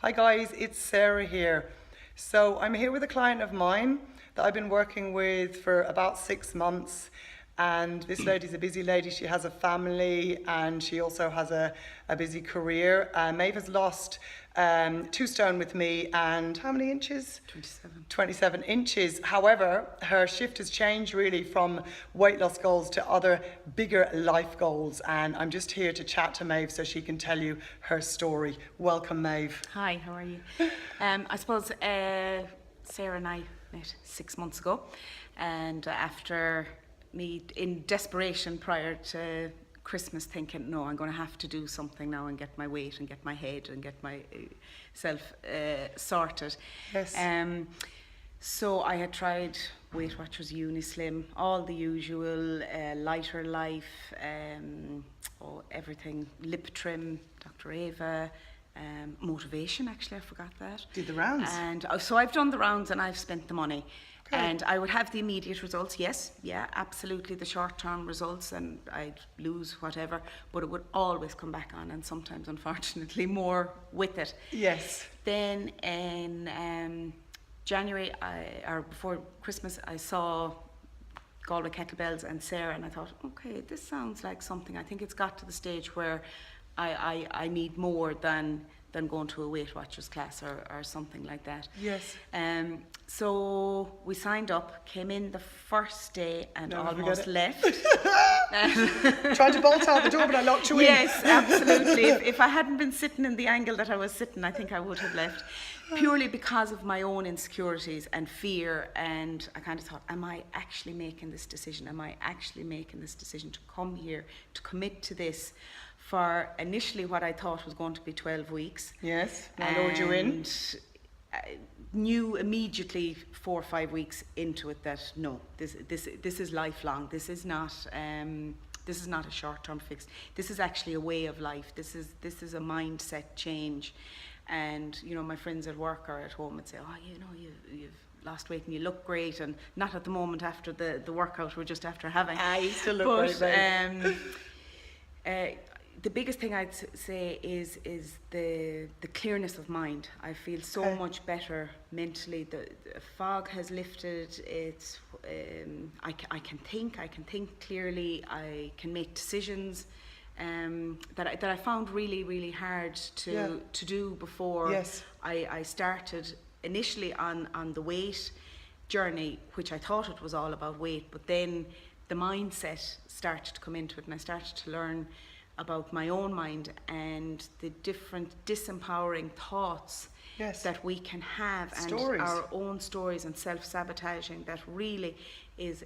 Hi guys, it's Sarah here. So I'm here with a client of mine that I've been working with for about 6 months. And this lady's a busy lady. She has a family and she also has a busy career. Maeve has lost 2 stone with me and how many inches? 27. 27 inches. However, her shift has changed really from weight loss goals to other bigger life goals. And I'm just here to chat to Maeve so she can tell you her story. Welcome, Maeve. Hi, how are you? I suppose Sarah and I met 6 months ago, and after me in desperation prior to Christmas thinking, no, I'm going to have to do something now and get my weight and get my head and get myself sorted. Yes. So I had tried Weight Watchers, Unislim, all the usual, Lighter Life, everything, lip trim, Dr. Ava, motivation, actually, I forgot that. Did the rounds? And so I've done the rounds and I've spent the money. Okay. And I would have the immediate results, yes, yeah, absolutely, the short-term results, and I'd lose whatever, but it would always come back on, and sometimes, unfortunately, more with it. Yes. Then in January, or before Christmas, I saw Galway Kettlebells and Sarah, and I thought, okay, this sounds like something. I think it's got to the stage where I need more than going to a Weight Watchers class or something like that. Yes. So we signed up, came in the first day and Never almost forget left. Tried to bolt out the door, but I locked you in. Yes, absolutely. If I hadn't been sitting in the angle that I was sitting, I think I would have left. Purely because of my own insecurities and fear, and I kind of thought, am I actually making this decision? Am I actually making this decision to come here, to commit to this for initially what I thought was going to be 12 weeks? Yes, I lured you in. And I knew immediately 4 or 5 weeks into it that no, this is lifelong. This is not a short-term fix. This is actually a way of life. This is a mindset change. And you know, my friends at work or at home would say, oh, you know, you've lost weight and you look great, and not at the moment after the workout, we're just after having. I still look great. The biggest thing I'd say is the clearness of mind. I feel so much better mentally. The fog has lifted. It's I can think clearly. I can make decisions that I found really hard to do before. Yes. I started initially on the weight journey, which I thought it was all about weight, but then the mindset started to come into it, and I started to learn about my own mind and the different disempowering thoughts that we can have, Stories. And our own stories and self-sabotaging that really is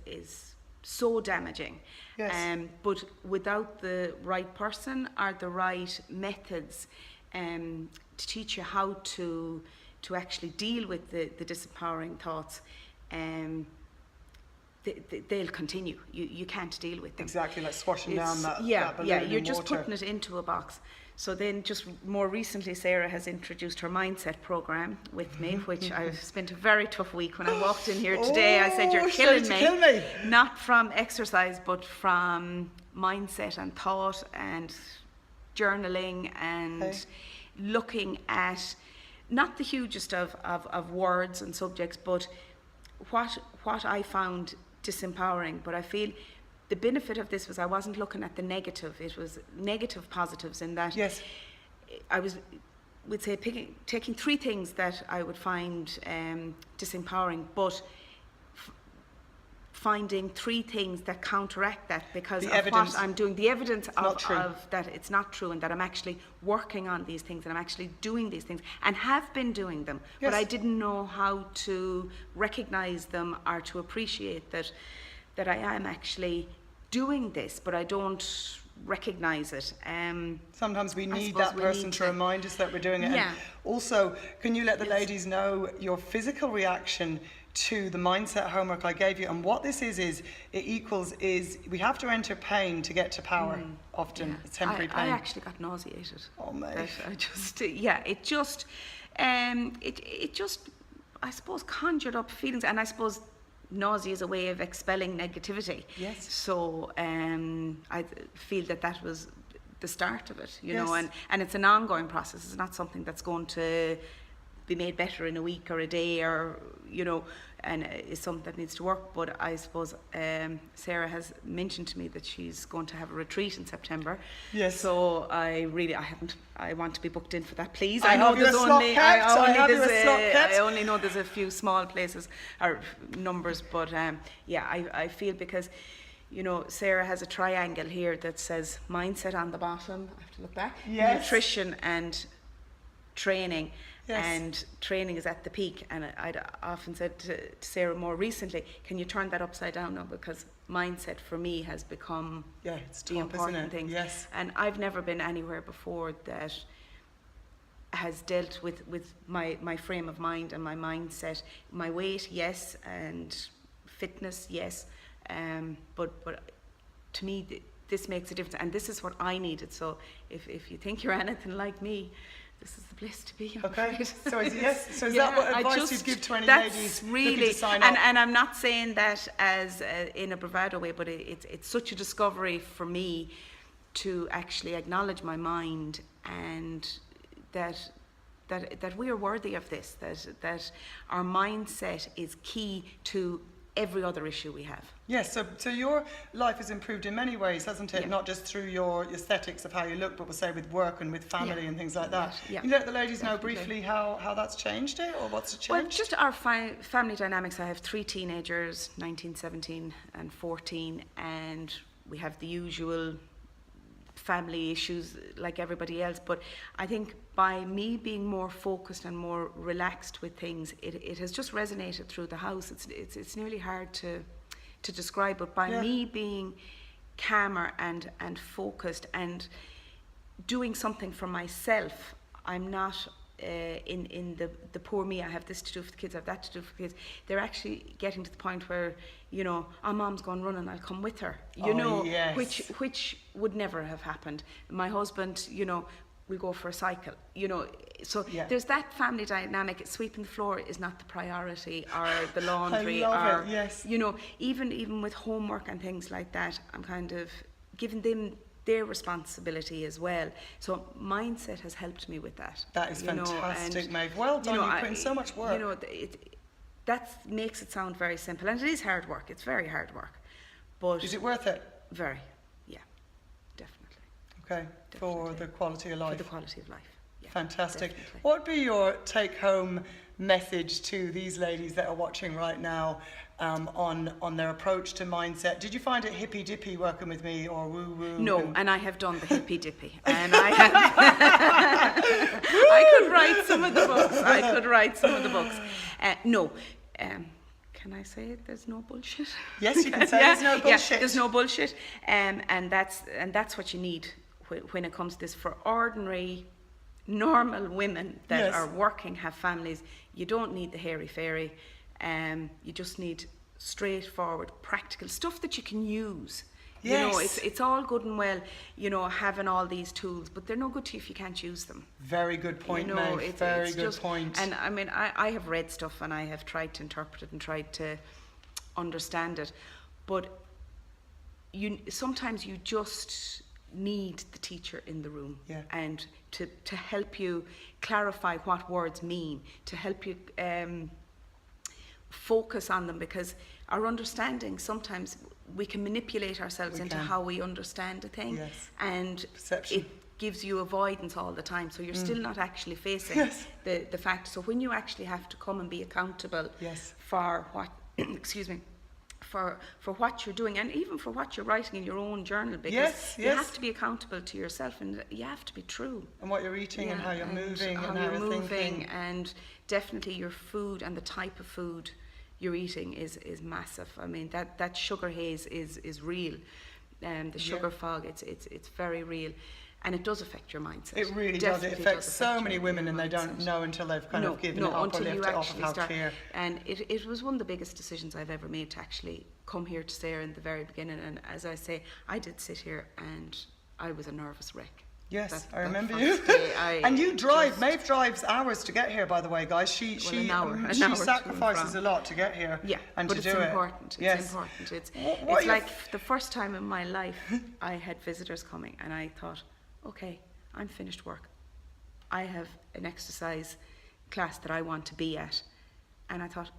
so damaging. Yes. But without the right person or the right methods to teach you how to actually deal with the disempowering thoughts, they'll continue. You can't deal with them. Exactly, like swashing down that balloon you're in just water. putting it into a box. So then just more recently, Sarah has introduced her mindset program with me, which I've spent a very tough week. When I walked in here today, I said, you're killing me. Kill me. Not from exercise, but from mindset and thought and journaling and looking at not the hugest of words and subjects, but what I found disempowering. But I feel the benefit of this was I wasn't looking at the negative. It was negative positives in that. Yes. I would say taking 3 things that I would find disempowering, but finding 3 things that counteract that because The of evidence. what I'm doing, the evidence of that it's not true, and that I'm actually working on these things and I'm actually doing these things and have been doing them, but I didn't know how to recognize them or to appreciate that I am actually doing this, but I don't recognize it. Sometimes we need that person to remind us that we're doing it. Yeah. And also, can you let the ladies know your physical reaction to the mindset homework I gave you? And what this is we have to enter pain to get to power. Often it's temporary pain. I actually got nauseated. Oh, mate. It just I suppose conjured up feelings, and I suppose nausea is a way of expelling negativity. Yes. So I feel that was the start of it, you Yes. know, and it's an ongoing process. It's not something that's going to be made better in a week or a day, or, you know, and it's something that needs to work. But I suppose Sarah has mentioned to me that she's going to have a retreat in September. Yes. So I want to be booked in for that, please. I have your slot kept. I only know there's a few small places or numbers, but yeah, I feel, because, you know, Sarah has a triangle here that says mindset on the bottom. I have to look back. Yes. Nutrition and training. Yes. And training is at the peak. And I'd often said to Sarah more recently, can you turn that upside down now? Because mindset for me has become it's the top, important isn't it? thing. Yes. And I've never been anywhere before that has dealt with my frame of mind and my mindset. My weight, yes, and fitness, yes. But to me, this makes a difference. And this is what I needed. So if you think you're anything like me, this is the place to be. Okay. So is that what advice you'd give to any ladies really, looking to sign up? And I'm not saying that as in a bravado way, but it's such a discovery for me to actually acknowledge my mind, and that we are worthy of this. That our mindset is key to every other issue we have. Yes, so your life has improved in many ways, hasn't it? Yeah. Not just through your aesthetics of how you look, but we'll say with work and with family and things like that. Yeah. Can you let the ladies know Definitely. briefly how that's changed it, or what's changed? Well, just our family dynamics. I have 3 teenagers, 19, 17 and 14, and we have the usual family issues like everybody else. But I think by me being more focused and more relaxed with things, it has just resonated through the house. It's nearly hard to describe, but by me being calmer and focused and doing something for myself, I'm not in the poor me, I have this to do for the kids, I have that to do for the kids. They're actually getting to the point where, you know, our mom's gone running, I'll come with her, you know, yes. which would never have happened. My husband, you know, we go for a cycle, you know, so there's that family dynamic. Sweeping the floor is not the priority, or the laundry, I love or it, yes. you know, even with homework and things like that, I'm kind of giving them their responsibility as well. So mindset has helped me with that. That is fantastic, and, Maeve. Well done, you put in so much work. You know, that makes it sound very simple, and it is hard work. It's very hard work. But is it worth it? Very, yeah, definitely. Okay, for the quality of life. For the quality of life. Yeah, fantastic. Definitely. What would be your take-home message to these ladies that are watching right now on their approach to mindset? Did you find it hippy-dippy working with me, or woo-woo? No, and I have done the hippy-dippy. And I could write some of the books. No. Can I say it? There's no bullshit. Yes, you can say there's no bullshit. Yeah, there's no bullshit. And that's what you need when it comes to this. For ordinary, normal women that are working, have families, you don't need the hairy-fairy. You just need straightforward, practical stuff that you can use. Yes. You know, it's all good and well, you know, having all these tools, but they're no good to you if you can't use them. Very good point, you know, Maeve. Very good point. And I mean, I have read stuff and I have tried to interpret it and tried to understand it, but sometimes you just need the teacher in the room, and to help you clarify what words mean, to help you focus on them, because our understanding, sometimes we can manipulate ourselves into how we understand a thing, and perception. it gives you avoidance all the time, so you're still not actually facing the fact. So when you actually have to come and be accountable for what excuse me, for what you're doing, and even for what you're writing in your own journal, because you have to be accountable to yourself, and you have to be true. And what you're eating, and how you're moving, and how you're thinking. And definitely your food and the type of food you're eating is massive. I mean, that sugar haze is real, and the sugar fog, it's very real. And it does affect your mindset. It really does. It affects so many women, and they don't know until they've kind of given it up or left it off of how clear. And it was one of the biggest decisions I've ever made to actually come here to Sarah in the very beginning. And as I say, I did sit here and I was a nervous wreck. Yes, I remember you. And you drive. Maeve drives hours to get here, by the way, guys. She sacrifices a lot to get here. Yeah, and but to it's do important. it. It's important. It's like the first time in my life I had visitors coming, and I thought, okay, I'm finished work. I have an exercise class that I want to be at. And I thought,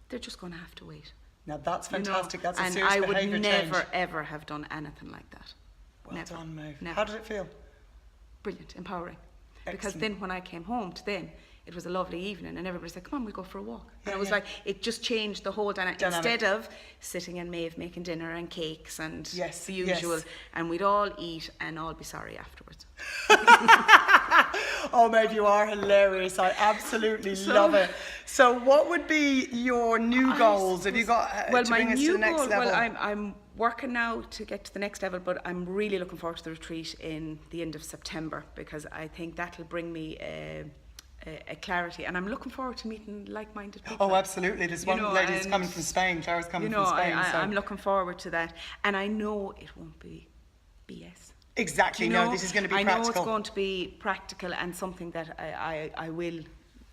they're just going to have to wait. Now that's You know, fantastic. That's a and serious I would behaviour change. never, ever have done anything like that. Well Never. done, Maeve. Never. How did it feel? Brilliant, empowering. Because Excellent. then when I came home to then, it was a lovely evening and everybody said, come on, we'll go for a walk. Yeah, And it was yeah. like, it just changed the whole dynamic. Dynamic. Instead of sitting in Maeve making dinner and cakes and Yes, the usual, yes. and we'd all eat and all be sorry afterwards. Oh, Maeve, you are hilarious. I absolutely love it. So what would be your new goals? Have you got to bring us to the next level? Well, I'm working now to get to the next level, but I'm really looking forward to the retreat in the end of September, because I think that'll bring me a clarity, and I'm looking forward to meeting like-minded people. Oh, absolutely. There's one lady that's coming from Spain. Clara's coming from Spain. I'm looking forward to that, and I know it won't be BS. Exactly. You know, No, this is going to be I practical. know it's going to be practical and something that I will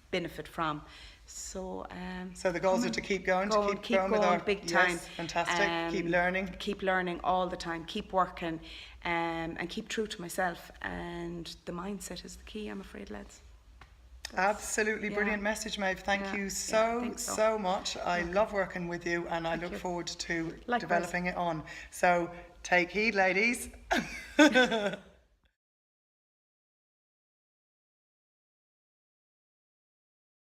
benefit from. So, So the goals are to keep going, to keep growing with our big time. Yes, fantastic. Keep learning. Keep learning all the time. Keep working, and keep true to myself. And the mindset is the key, I'm afraid, lads. Absolutely brilliant message, Maeve. Thank you so much. I love working with you, and I look forward to Likewise. developing it on. So take heed, ladies.